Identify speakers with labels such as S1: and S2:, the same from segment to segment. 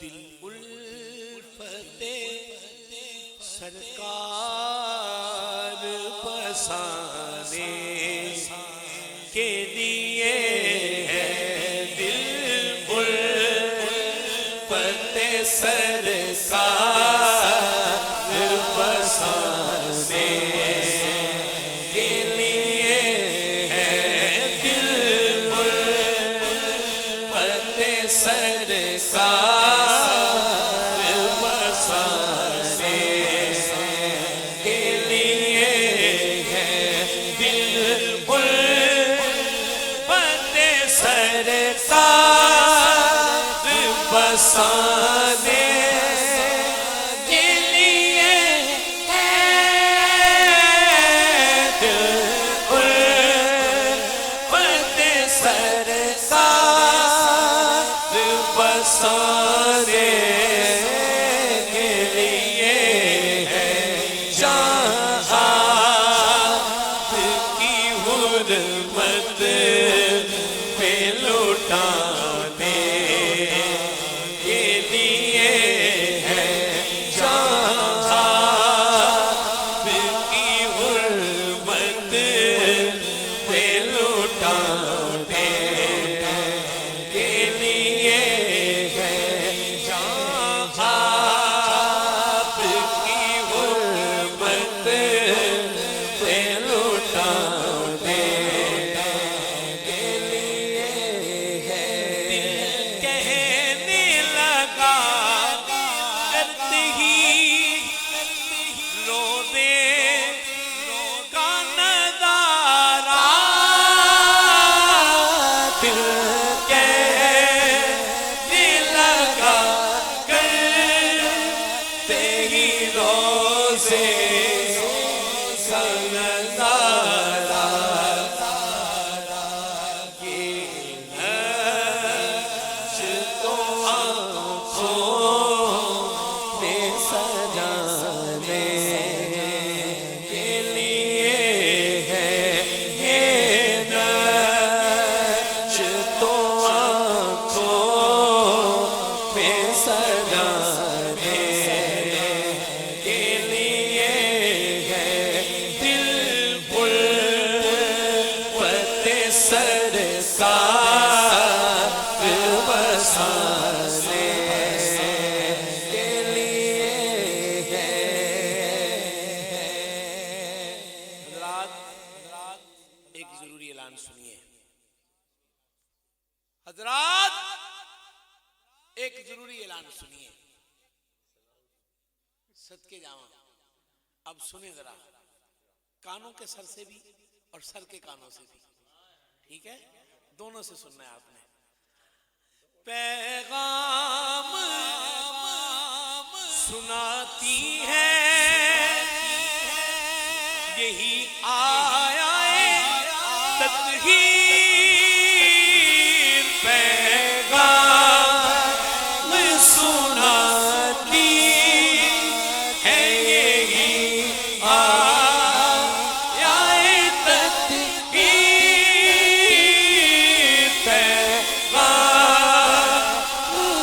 S1: دل الفت سرکار بسانے کے لیے ہے، دل الفت سرکار بسانے کے لیے ہے، دل الفت سرکار بسانے کے لیے ہے، دل الفت سرکار بسانے کے لیے ہے، دل الفت سرکار بسانے کے لیے ہے، جہاد کی حرمت پہ لٹانے کے لیے ہے، جہاد کی حرمت پہ لٹانے کے لیے ہے، جہاد کی حرمت پہ لٹانے کے لیے ہے، کہنے لگا کرتے ہی روزے کا نظارہ، دل کہنے لگا کرتے ہی روزے کا نظارہ، یہ نقش تو آنکھوں میں سجانے کے لیے ہے، یہ نقش تو آنکھوں میں سجانے کے لیے ہے، دل الفت سرکار بسانے کے لیے ہے۔ حضرات ایک ضروری اعلان سنیے، حضرات ایک ضروری اعلان سنیے، صدقے جاواں اب سنیں ذرا، کانوں کے سر سے بھی اور سر کے کانوں سے بھی، ٹھیک ہے، دونوں سے سننا ہے آپ نے۔ پیغام سناتی ہے یہی آیا تطہیر، پیغام سناتی ہے یہی آیا تطہیر، پیغام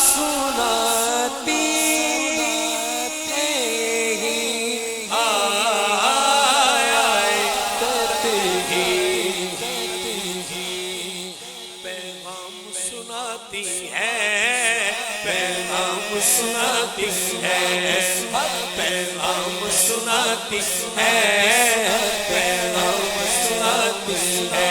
S1: سناتی ہے یہی آیا تطہیر، پیغام سناتی ہے، پیغام سناتی ہے، پیغام سناتی ہے، پیغام سناتی ہے،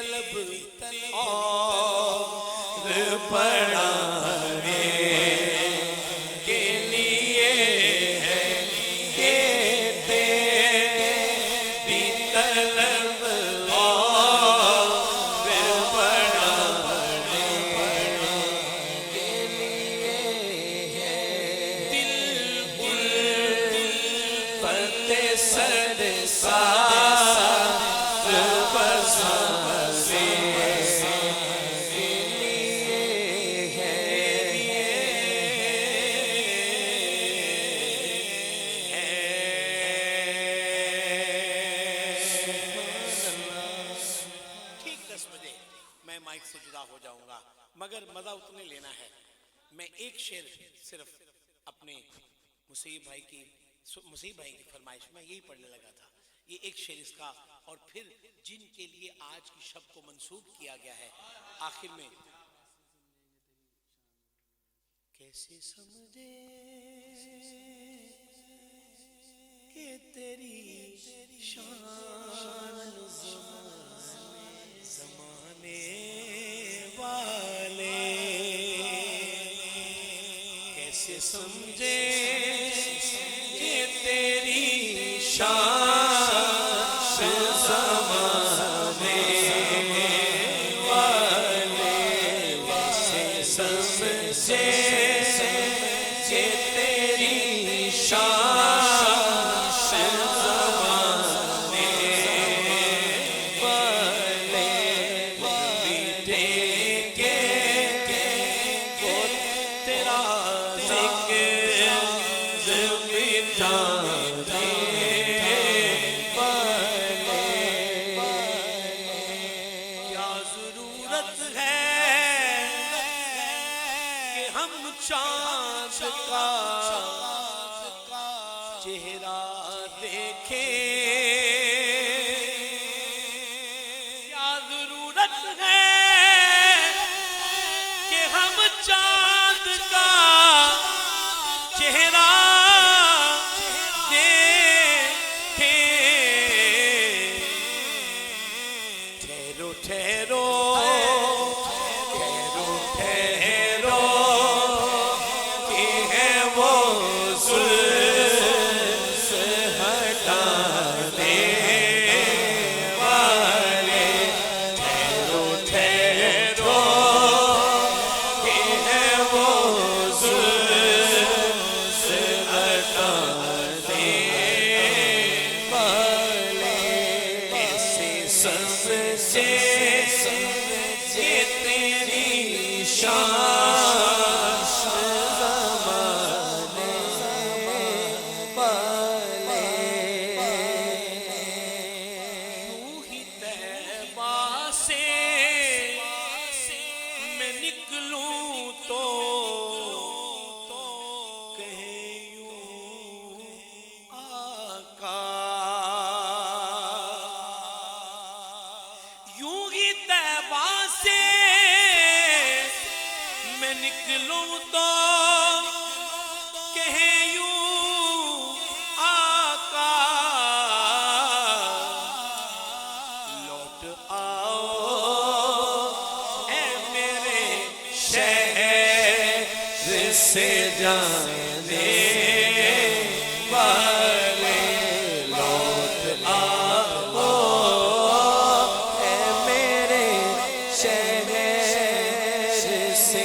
S1: طلب اور پڑھانے کے لیے ہے کہ تیری طلب اور پڑھانے کے لیے ہے دل الفت سر مگر مزہ اتنے لینا ہے. میں ایک شعر صرف اپنے مصیب بھائی کی فرمائش میں یہی پڑھنے لگا تھا. یہ ایک شعر اس کا اور پھر جن کے لیے آج کی شب کو منسوب کیا گیا ہے آخر میں کیسے سمجھے کہ تیری شان زمانے والے کیسے سمجھے کہ تیری شان زمانے والے کیسے سمجھے کہ تیری شان زمانے والے چاند کا چہرہ دیکھیں کیا ضرورت ہے کہ ہم چاند کا چہرہ دیکھیں ٹھہرو ٹھہرو نکلوں تو کہے یوں آقا لوٹ آؤ اے میرے شہر سے جانے والے لوٹ آؤ اے میرے شہر سے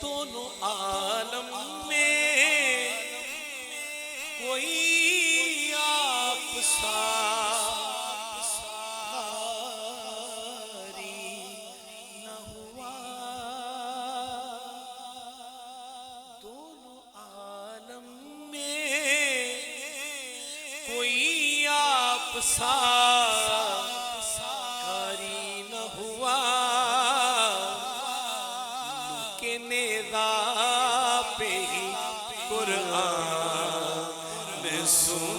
S1: دونوں عالم میں کوئی آپ ساری نہ ہوا دونوں عالم میں کوئی آپ ساری نہ ہوا کے نیزہ پہ ہی قرآن سن